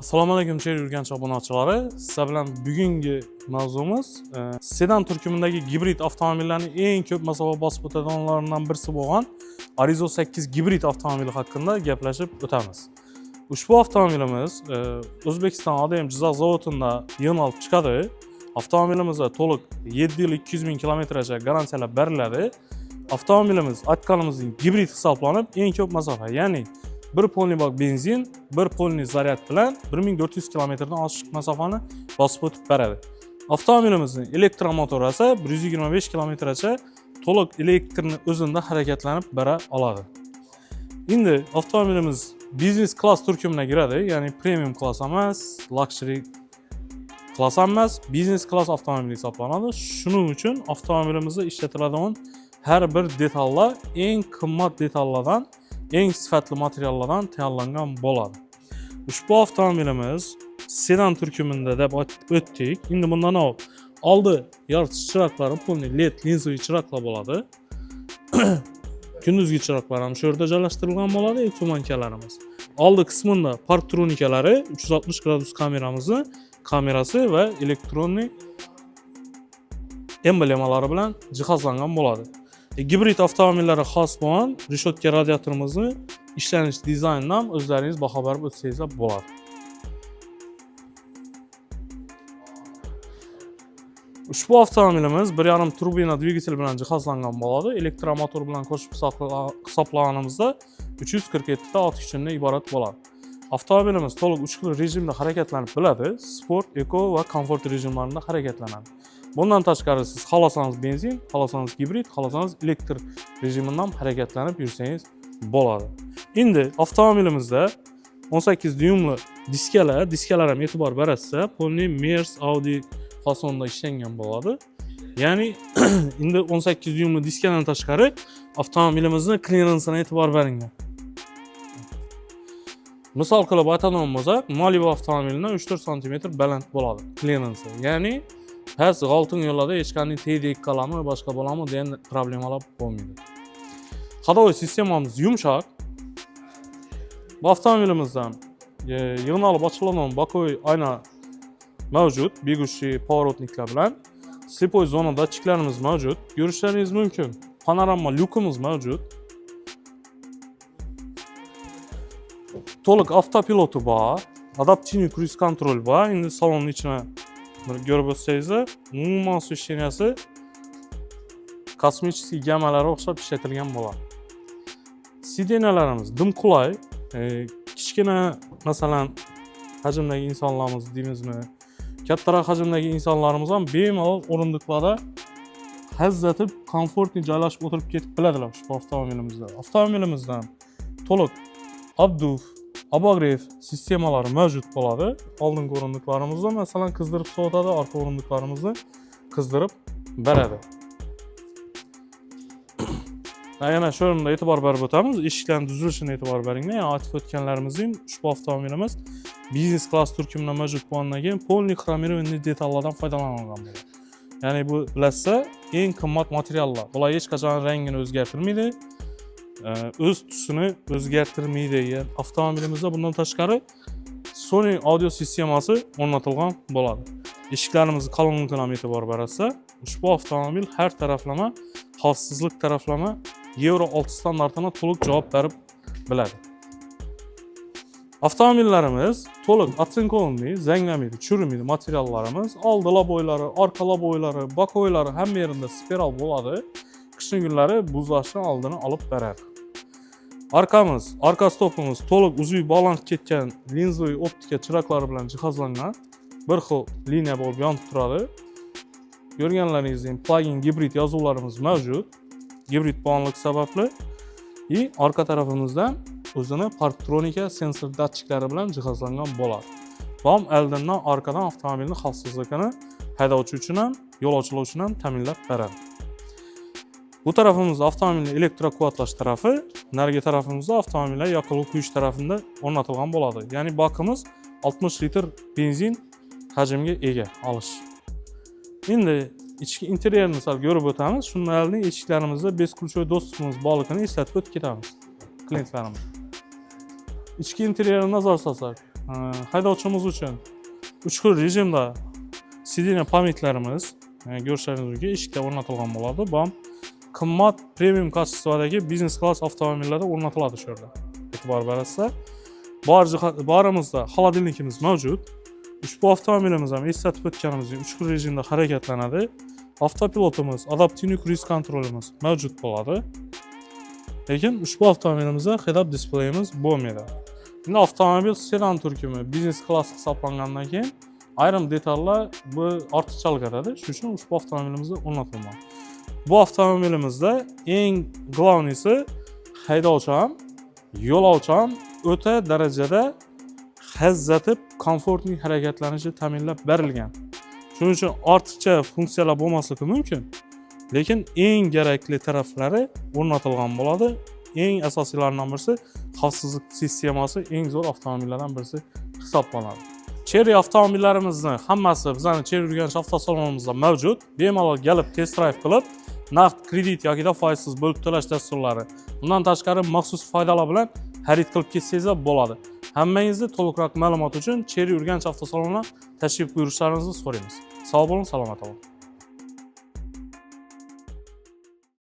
Assalomu alaykum Cher Yurganch obunachilari. Sizlar bilan bugungi mavzumuz sedan turkumidagi gibrid avtomobillarning eng ko'p masofa bosib o'tadiganlaridan birisi bo'lgan Arizo 8 gibrid avtomobili haqida gaplashib o'tamiz. Ushbu avtomobilimiz O'zbekiston ADM Jizzax zavodida yig'in olib chiqadi. Avtomobilimizda to'liq 7 yil 200 ming kilometrgacha garantiyalar beriladi. Avtomobilimiz aytganimizning gibrid hisoblanib eng ko'p masofa, ya'ni bir polni bak benzin, bir polni zaryad bilan 1400 kilometrdan oshiq masofani bosib o'tib beradi. Avtomobilimizning elektromotori esa 125 kilometrgacha to'liq elektrni o'zida harakatlanib bera oladi. Endi avtomobilimiz biznes klass turkumiga kiradi, ya'ni premium klass emas, luxury klass emas, biznes klass avtomobil hisoblanadi. Shuning uchun avtomobilimizda ishlatiladigan har bir detallar eng qimmat detallardan, eng sifatli materiallardan tayyorlangan bo'ladi. Ushbu avtomobilimiz sedan turkumida deb o'tdik. Endi bundan oldi yoritish chiroqlari polni LED linzali chiroqlar bo'ladi. Kunduzgi chiroqlar ham shu yerda joylashtirilgan bo'ladi, tumankalarimiz. Oldi qismida park tronikalari, 360 gradus kamerasi va elektronik emblemalari bilan jihozlangan bo'ladi. Gibrid avtomobillari xos bo'lgan reshotka radiatorimizni ishlanish dizaynidan o'zlaringiz baho berib o'tsangizlar bo'ladi. Ushbu avtomobilimiz 1.5 turbina dvigatel bilan jihozlangan bo'ladi. Elektromotor bilan qo'shib hisoblaganimizda 347 ta ot kuchidan iborat bo'ladi. Avtomobilimiz to'liq 3 xil rejimda harakatlanib biladi. Sport, eko va komfort rejimlarida harakatlanadi. Bundan tashqari siz xohlasangiz benzin, xohlasangiz gibrid, xohlasangiz elektr rejimidan harakatlanib yursangiz bo'ladi. Endi avtomobilimizda 18 dyumli diskalar ham e'tibor berasiz, polni Mers Audi fasonda ishlangan bo'ladi. Ya'ni endi 18 dyumli diskadan tashqari avtomobilimizning klirensini e'tibor beringlar. Misol qilib aytadigan bo'lsak, Malibu avtomobilidan 3-4 sm baland bo'ladi klirensi. Ya'ni past g'oltin yo'llarda hech qanday tegdik qalami, boshqa bo'lami degan problemalar bo'lmaydi. Hadovoy sistemamiz yumshoq. Bu avtomobilimizdan yig'in olib ochiladigan bokovoy oyna mavjud, bегущий поворотникlar bilan. Slepoy zona datchiklarimiz mavjud. Ko'rishlaringiz mumkin. Panorama lyukimiz mavjud. To'liq avtopiloti bor, adaptivniy kruiz kontrol bor. Endi salonning ichini ko'rib o'tsangizlar, umuman osveshcheniyasi kosmический gamalarga o'xshab ishlatilgan bo'ladi. Sideniyalarimiz dim qulay, kichkina masalan hajmdagi insonlarimiz deymizmi, kattaroq hajmdagi insonlarimiz ham bemalol o'rindiqlarda hazzatib, komfortli joylashib o'tirib ketib biladilar shu avtomobilimizda. Avtomobilimizdan to'liq obduv, obogrev sistemalari mavjud bo'ladi. Oldingi o'rindiqlarimizda masalan qizdirib sovutadi, orqa o'rindiqlarimizni qizdirib beradi. Yana shu o'rinda e'tibor berib o'tamiz, eshiklarning tuzilishini e'tibor beringlar. Ya'ni aytib o'tganlarimizning ushbu avtomobilimiz biznes klass turkumida mavjud bo'lgandan keyin polniy xromirованный detallardan foydalanilgan bo'ladi. Ya'ni bu bilasizlar, eng qimmat materiallar. Bular hech qachon rangini o'zgartirmaydi, o'z tusini o'zgartirmaydi. Yani avtomobilimizda bundan tashqari Sony audio sistemasi o'rnatilgan bo'ladi. Eshiklarimizni qalinligiga ham e'tibor berasizlar. Ushbu avtomobil har taraflama xavfsizlik taraflama Euro 6 standartına to'liq javob berib biladi. Avtomobillarimiz to'liq otsinkovli, zanglamaydi, tushirmaydi materiallarimiz. Oldi laboylari, orqa laboylari, bokoylari hamma yerida spiral bo'ladi. Qishning kunlari buzlashni oldini olib beradi. Arka stopimiz to'liq uzviy bog'lanib ketgan linzali optika chiroqlari bilan jihozlangan. Bir xil liniya bo'lib yonib turadi. Ko'rganlaringizdek plug-in gibrid yozuvlarimiz mavjud. Gibrid bo'lganligi sababli orqa tarafimizdan o'zini parktronika sensor datchiklari bilan jihozlangan bo'ladi. Bu ham oldindan orqadan avtomobilning xavfsizligini haydovchi uchun ham, yo'lovchilar uchun ham ta'minlab beradi. Bu tarafimizda avtomobilni elektroquvvatlash tarafi, narigi tarafimizda avtomobillar yoqilg'i quyish tarafida o'rnatilgan bo'ladi. Ya'ni bakimiz 60 litr benzin hajmiga ega olish. Endi ichki interyerini sal ko'rib o'tamiz. Shunlarning eshiklarimizda beskulchoy do'stimiz borligini eslatib o'tib ketamiz klientlarimiz. Ichki interyerini nazar solsak, haydovchimiz uchun 3 xil rejimda sideniya pamitlarimiz ko'rishlaringiz mumkin, eshikda o'rnatilgan bo'ladi. Bu ham qimmat premium kassasidagi biznes klass avtomobillarda o'rnatiladi shu yerda. E'tibor berasizlar. Barimizda xolodilnikimiz mavjud. Ushbu avtomobilimiz ham eslatib o'tganimizdek 3 xil rejimda harakatlanadi. Avtopilotimiz, adaptivniy kruiz kontrolimiz mavjud bo'ladi. Lekin ushbu avtomobilimizda head-up displeyimiz bo'lmaydi. Endi avtomobil sedan turkumi biznes klass hisoblangandan keyin ayrim detallar bu ortiqchalik etadi. Shuning uchun ushbu avtomobilimizda o'rnatilgan. Bu avtomobilimizda eng glavniysi haydovchi ham, yo'lovchi ham o'ta darajada hazzatib, komfortli harakatlanishi ta'minlab berilgan. Shuning uchun ortiqcha funksiyalar bo'lmasligi mumkin, lekin eng kerakli taraflari o'rnatilgan bo'ladi. Eng asosiylaridan birisi xavfsizlik sistemasi eng zo'r avtomobillardan birisi hisoblanadi. Cherry avtomobillarimizni hammasi bizning Cherry Urganch avtosalonimizda mavjud. Bemalol kelib test drive qilib, naqd kredit yoki foizsiz bo'lib to'lash dasturlari, undan tashqari maxsus foydalar bilan xarid qilib ketsangiz bo'ladi. Hammangizni to'liqroq ma'lumot uchun Cherry Urganch avtosaloniga tashrif buyurishlaringizni so'raymiz. Sog' bo'ling, salomat bo'ling.